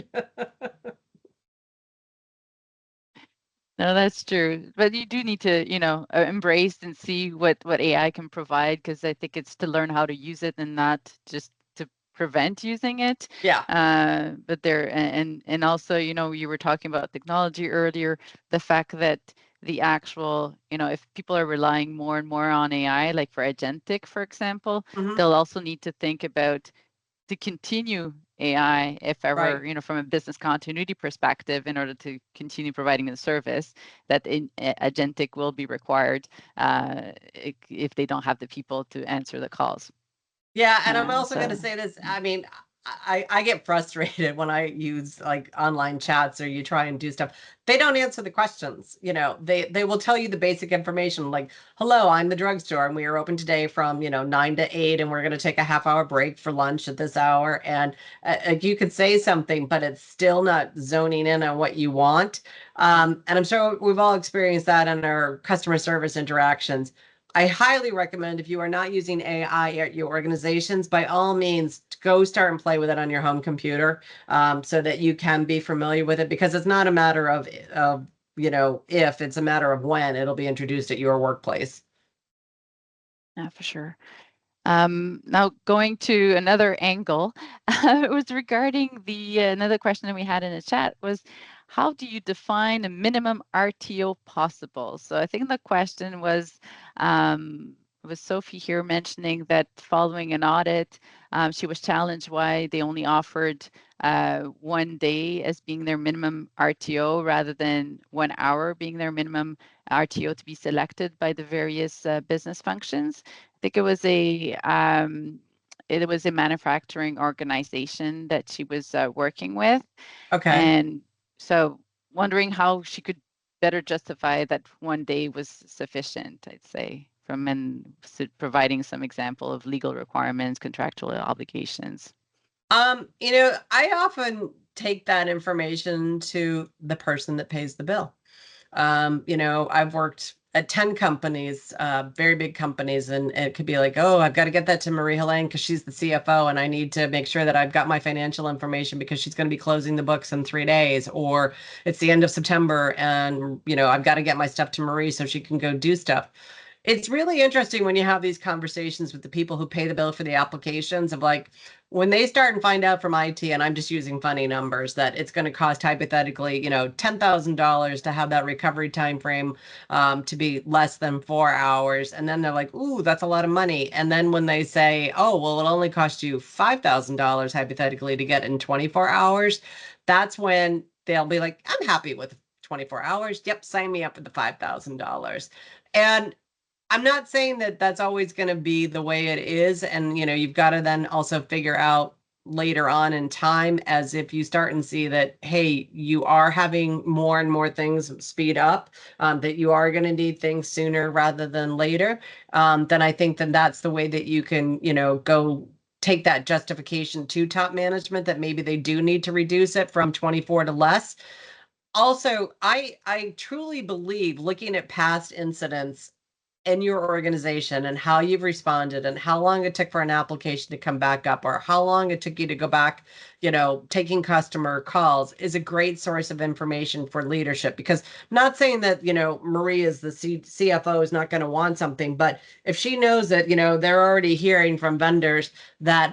No, that's true. But you do need to, embrace and see what AI can provide, because I think it's to learn how to use it and not just to prevent using it. Yeah. But there and also, you were talking about technology earlier, the fact that the actual, if people are relying more and more on AI, like for agentic, for example, Hmm. they'll also need to think about to continue AI if ever, Right. from a business continuity perspective, in order to continue providing the service, that agentic will be required if they don't have the people to answer the calls. Yeah, and I'm also going to So say this. I mean, I get frustrated when I use like online chats or you try and do stuff. They don't answer the questions. They will tell you the basic information like, "Hello, I'm the drugstore and we are open today from, 9 to 8 and we're going to take a half-hour break for lunch at this hour." And you could say something, but it's still not zoning in on what you want. And I'm sure we've all experienced that in our customer service interactions. I highly recommend if you are not using AI at your organizations, by all means, go start and play with it on your home computer so that you can be familiar with it because it's not a matter of if, it's a matter of when it'll be introduced at your workplace. yeah, for sure. Now going to another angle, it was regarding the another question that we had in the chat was, how do you define a minimum RTO possible? So I think the question was Sophie here mentioning that following an audit, she was challenged why they only offered 1 day as being their minimum RTO rather than 1 hour being their minimum RTO to be selected by the various business functions. I think it was a manufacturing organization that she was working with, Okay. and so wondering how she could better justify that 1 day was sufficient. I'd say providing some example of legal requirements, contractual obligations. I often take that information to the person that pays the bill. I've worked at 10 companies, very big companies, and it could be like, oh, I've got to get that to Marie Helene because she's the CFO, and I need to make sure that I've got my financial information because she's going to be closing the books in 3 days, or it's the end of September, and I've got to get my stuff to Marie so she can go do stuff. It's really interesting when you have these conversations with the people who pay the bill for the applications of like when they start and find out from IT, and I'm just using funny numbers, that it's going to cost hypothetically, $10,000 to have that recovery time frame to be less than 4 hours. And then they're like, ooh, that's a lot of money. And then when they say, oh, well, it'll only cost you $5,000 hypothetically to get in 24 hours, that's when they'll be like, I'm happy with 24 hours. Yep, sign me up for the $5,000. And I'm not saying that that's always going to be the way it is. And, you've got to then also figure out later on in time, as if you start and see that, hey, you are having more and more things speed up, that you are going to need things sooner rather than later. Then I think that that's the way that you can, go take that justification to top management that maybe they do need to reduce it from 24 to less. Also, I truly believe looking at past incidents in your organization and how you've responded and how long it took for an application to come back up or how long it took you to go back, taking customer calls is a great source of information for leadership. Because I'm not saying that, Marie is the CFO is not going to want something, but if she knows that, they're already hearing from vendors that,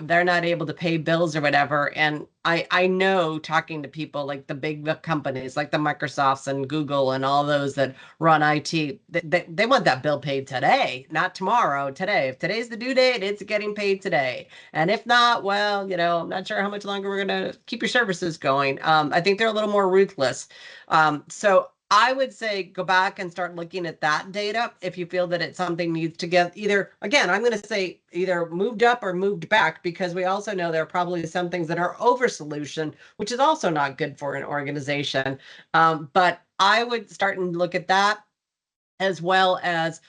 they're not able to pay bills or whatever. And I know talking to people like the big companies like the Microsofts and Google and all those that run IT, they want that bill paid today, not tomorrow, today. If today's the due date, it's getting paid today. And if not, well, I'm not sure how much longer we're going to keep your services going. I think they're a little more ruthless. So I would say go back and start looking at that data if you feel that it's something needs to get either, again, I'm going to say either moved up or moved back, because we also know there are probably some things that are over solution, which is also not good for an organization. But I would start and look at that as well as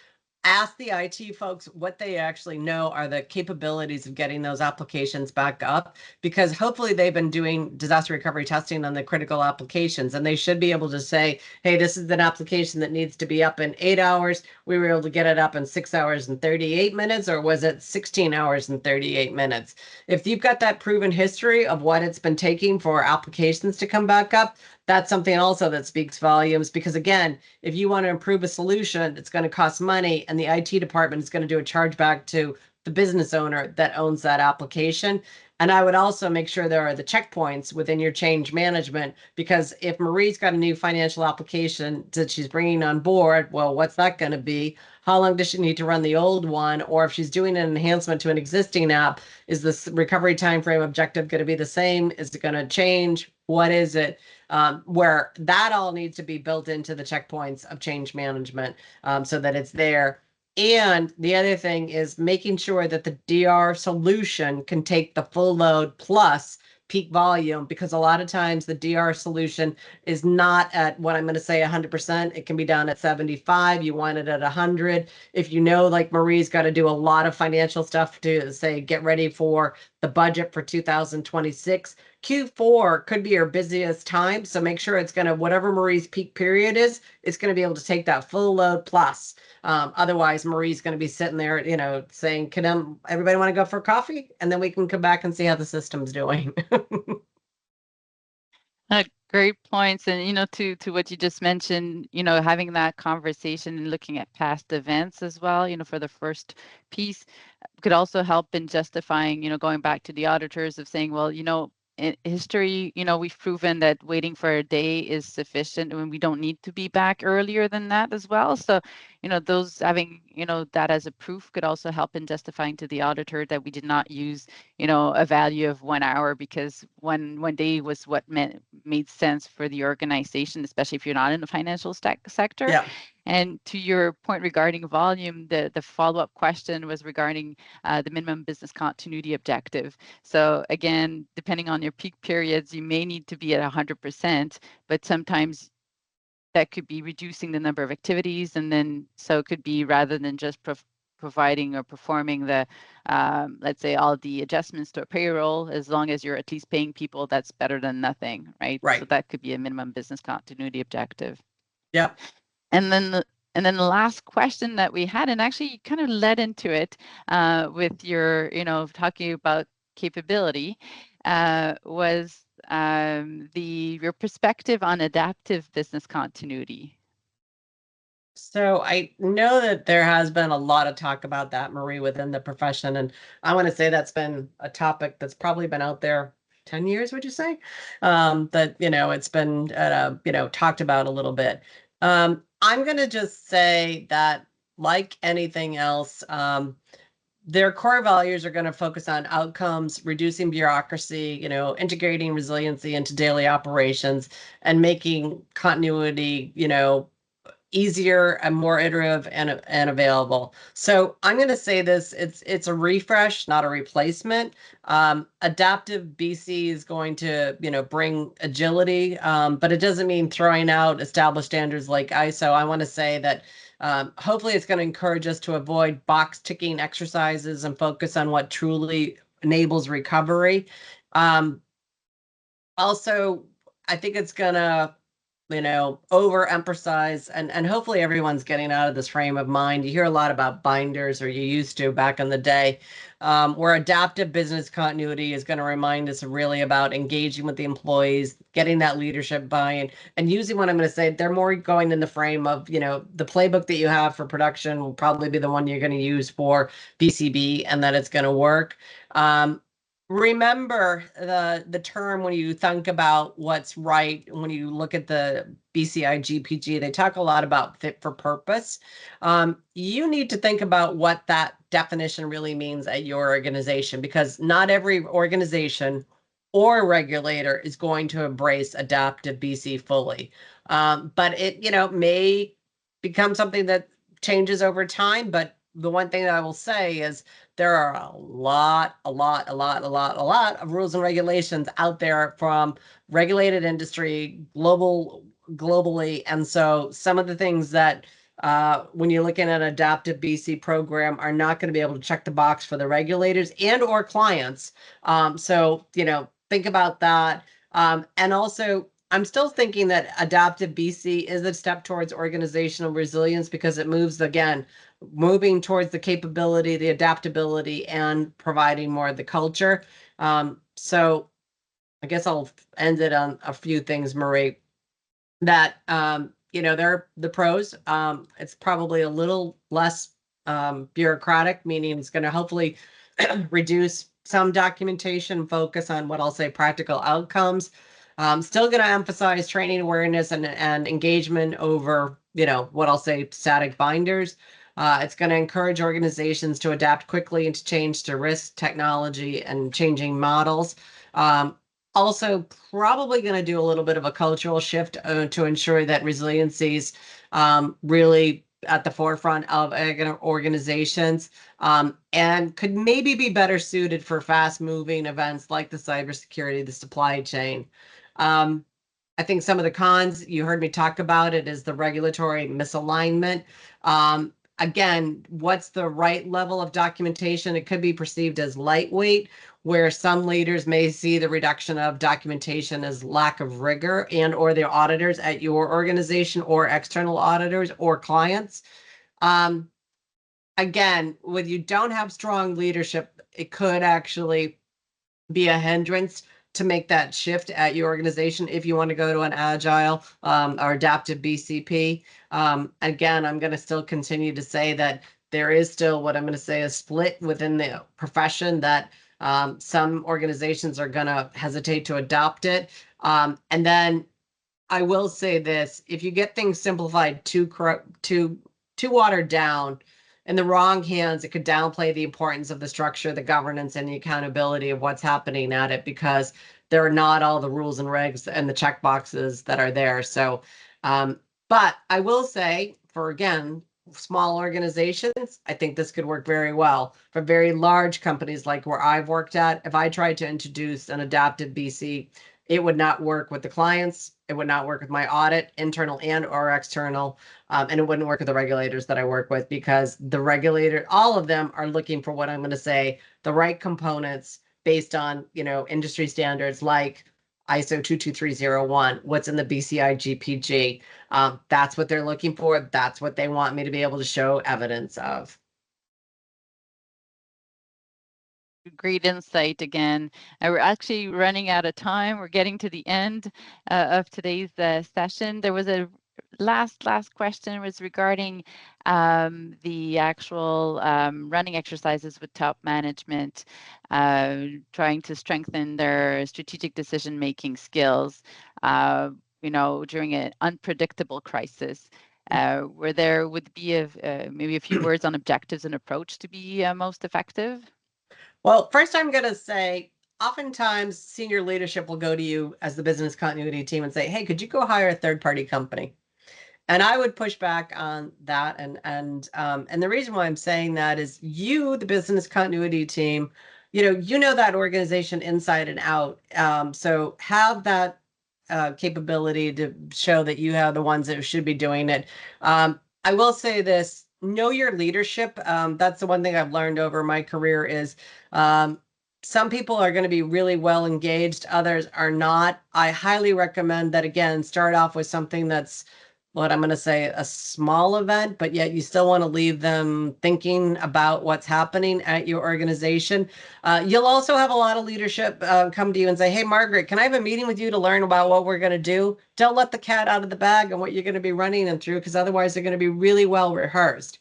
ask the IT folks what they actually know are the capabilities of getting those applications back up, because hopefully they've been doing disaster recovery testing on the critical applications, and they should be able to say, hey, this is an application that needs to be up in 8 hours. We were able to get it up in 6 hours and 38 minutes, or was it 16 hours and 38 minutes? If you've got that proven history of what it's been taking for applications to come back up, that's something also that speaks volumes, because again, if you want to improve a solution, it's going to cost money, and the IT department is going to do a chargeback to the business owner that owns that application. And I would also make sure there are the checkpoints within your change management, because if Marie's got a new financial application that she's bringing on board, well, what's that going to be? How long does she need to run the old one? Or if she's doing an enhancement to an existing app, is this recovery timeframe objective going to be the same? Is it going to change? What is it? Where that all needs to be built into the checkpoints of change management, so that it's there. And the other thing is making sure that the DR solution can take the full load plus peak volume, because a lot of times the DR solution is not at what I'm going to say 100%. It can be down at 75. You want it at 100. If you know, like Marie's got to do a lot of financial stuff to say, get ready for the budget for 2026. Q4 could be your busiest time. So make sure it's going to, whatever Marie's peak period is, it's going to be able to take that full load plus. Otherwise, Marie's going to be sitting there, saying, "Can everybody want to go for coffee?" And then we can come back and see how the system's doing. Great points. And, to what you just mentioned, having that conversation and looking at past events as well, for the first piece could also help in justifying, going back to the auditors of saying, well, in history, we've proven that waiting for a day is sufficient and we don't need to be back earlier than that as well. So, those having, that as a proof could also help in justifying to the auditor that we did not use, a value of 1 hour because one day was what made sense for the organization, especially if you're not in the financial sector. Yeah. And to your point regarding volume, the follow-up question was regarding the minimum business continuity objective. So again, depending on your peak periods, you may need to be at 100%, but sometimes that could be reducing the number of activities. And then, so it could be rather than just providing or performing the, let's say, all the adjustments to a payroll, as long as you're at least paying people, that's better than nothing, right? Right. So that could be a minimum business continuity objective. Yeah. And then the last question that we had, and actually you kind of led into it with your, talking about capability, was your perspective on adaptive business continuity. So I know that there has been a lot of talk about that, Marie, within the profession. And I want to say that's been a topic that's probably been out there 10 years, would you say? That, it's been, talked about a little bit. I'm going to just say that, like anything else, their core values are going to focus on outcomes, reducing bureaucracy, integrating resiliency into daily operations, and making continuity, easier and more iterative and available. So I'm going to say this, it's a refresh, not a replacement. Adaptive BC is going to, bring agility, but it doesn't mean throwing out established standards like ISO. I want to say that hopefully it's going to encourage us to avoid box ticking exercises and focus on what truly enables recovery. Also, I think it's going to overemphasize, and hopefully everyone's getting out of this frame of mind. You hear a lot about binders, or you used to back in the day, where adaptive business continuity is going to remind us really about engaging with the employees, getting that leadership buy-in, and using what I'm going to say, they're more going in the frame of, the playbook that you have for production will probably be the one you're going to use for BCB, and that it's going to work. Remember the term when you think about what's right, when you look at the BCI GPG, they talk a lot about fit for purpose. You need to think about what that definition really means at your organization, because not every organization or regulator is going to embrace adaptive BC fully. But it, may become something that changes over time. But the one thing that I will say is there are a lot of rules and regulations out there from regulated industry globally. And so some of the things that when you're looking at an adaptive BC program are not going to be able to check the box for the regulators and or clients. So, think about that. And also, I'm still thinking that adaptive BC is a step towards organizational resilience because it moves, again, moving towards the capability, the adaptability, and providing more of the culture. So I guess I'll end it on a few things, Marie, that they're the pros. It's probably a little less bureaucratic, meaning it's going to hopefully reduce some documentation, focus on what I'll say practical outcomes. Still going to emphasize training awareness and engagement over, what I'll say static binders. It's going to encourage organizations to adapt quickly and to change to risk, technology, and changing models. Also, probably going to do a little bit of a cultural shift to ensure that resiliency's really at the forefront of organizations, and could maybe be better suited for fast-moving events like the cybersecurity, the supply chain. I think some of the cons, you heard me talk about it, is the regulatory misalignment. Again, what's the right level of documentation? It could be perceived as lightweight, where some leaders may see the reduction of documentation as lack of rigor and or their auditors at your organization or external auditors or clients. Again, when you don't have strong leadership, it could actually be a hindrance to make that shift at your organization if you want to go to an agile or adaptive BCP. Again, I'm going to still continue to say that there is still what I'm going to say a split within the profession that some organizations are going to hesitate to adopt it. And then I will say this, if you get things simplified too watered down in the wrong hands, it could downplay the importance of the structure, the governance, and the accountability of what's happening at it because there are not all the rules and regs and the check boxes that are there. So, but I will say for, again, small organizations, I think this could work very well. For very large companies like where I've worked at, if I tried to introduce an adaptive BC, it would not work with the clients. It would not work with my audit, internal and or external. And it wouldn't work with the regulators that I work with because the regulator, all of them are looking for what I'm going to say, the right components based on, industry standards like ISO 22301, what's in the BCI GPG. That's what they're looking for. That's what they want me to be able to show evidence of. Great insight again. We're actually running out of time. We're getting to the end of today's session. There was a last question was regarding the actual running exercises with top management, trying to strengthen their strategic decision-making skills, during an unpredictable crisis. Where there would be maybe a few words on objectives and approach to be most effective? Well, first I'm going to say, oftentimes senior leadership will go to you as the business continuity team and say, hey, could you go hire a third-party company? And I would push back on that. And the reason why I'm saying that is you, the business continuity team, that organization inside and out. So have that capability to show that you have the ones that should be doing it. I will say this, know your leadership. That's the one thing I've learned over my career is some people are going to be really well engaged. Others are not. I highly recommend that, again, start off with something that's what I'm going to say a small event, but yet you still want to leave them thinking about what's happening at your organization. You'll also have a lot of leadership come to you and say, hey, Margaret, can I have a meeting with you to learn about what we're going to do? Don't let the cat out of the bag and what you're going to be running them through, because otherwise they're going to be really well rehearsed.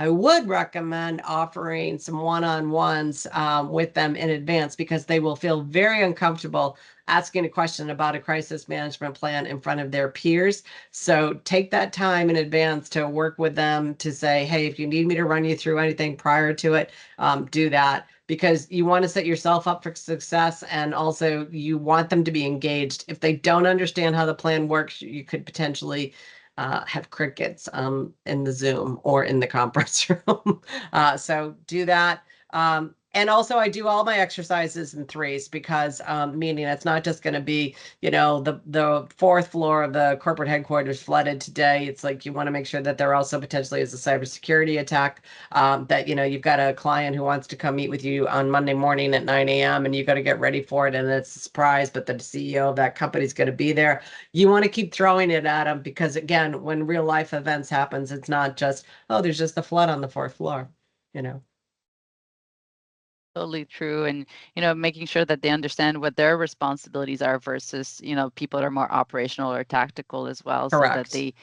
I would recommend offering some one-on-ones with them in advance because they will feel very uncomfortable asking a question about a crisis management plan in front of their peers. So take that time in advance to work with them to say, hey, if you need me to run you through anything prior to it, do that, because you want to set yourself up for success, and also you want them to be engaged. If they don't understand how the plan works, you could potentially have crickets in the Zoom or in the conference room. So do that. And also, I do all my exercises in threes because, meaning it's not just going to be, the fourth floor of the corporate headquarters flooded today. It's like you want to make sure that there also potentially is a cybersecurity attack. That you've got a client who wants to come meet with you on Monday morning at 9 a.m. and you got to get ready for it, and it's a surprise, but the CEO of that company is going to be there. You want to keep throwing it at them because, again, when real life events happens, it's not just, oh, there's just a flood on the fourth floor. Totally true. And, making sure that they understand what their responsibilities are versus, people that are more operational or tactical as well, so that Correct. they,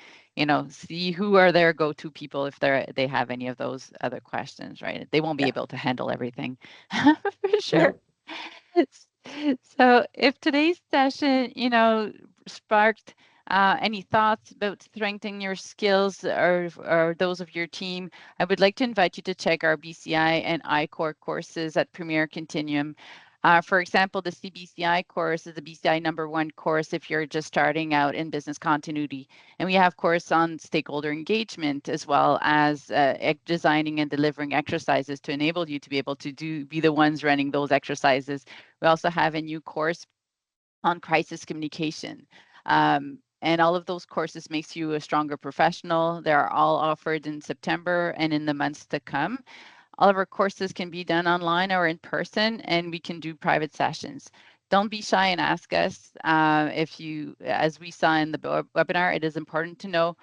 see who are their go-to people if they have any of those other questions, right? They won't be Yeah. able to handle everything for sure. No. So if today's session, sparked any thoughts about strengthening your skills or those of your team, I would like to invite you to check our BCI and I-Core courses at Premier Continuum. For example, the CBCI course is the BCI #1 course if you're just starting out in business continuity. And we have course on stakeholder engagement as well as designing and delivering exercises to enable you to be able to be the ones running those exercises. We also have a new course on crisis communication. And all of those courses makes you a stronger professional. They're all offered in September and in the months to come. All of our courses can be done online or in person, and we can do private sessions. Don't be shy and ask us if you, as we saw in the webinar, it is important to know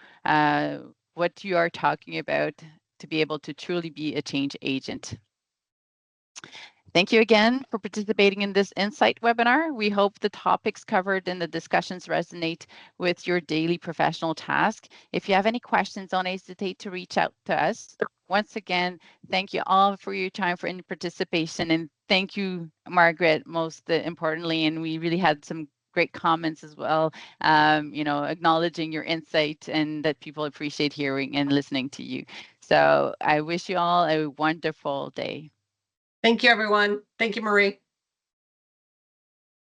what you are talking about to be able to truly be a change agent. Thank you again for participating in this Insight webinar. We hope the topics covered in the discussions resonate with your daily professional task. If you have any questions, don't hesitate to reach out to us. Once again, thank you all for your time for any participation, and thank you, Margaret, most importantly. And we really had some great comments as well, acknowledging your insight and that people appreciate hearing and listening to you. So I wish you all a wonderful day. Thank you, everyone. Thank you, Marie.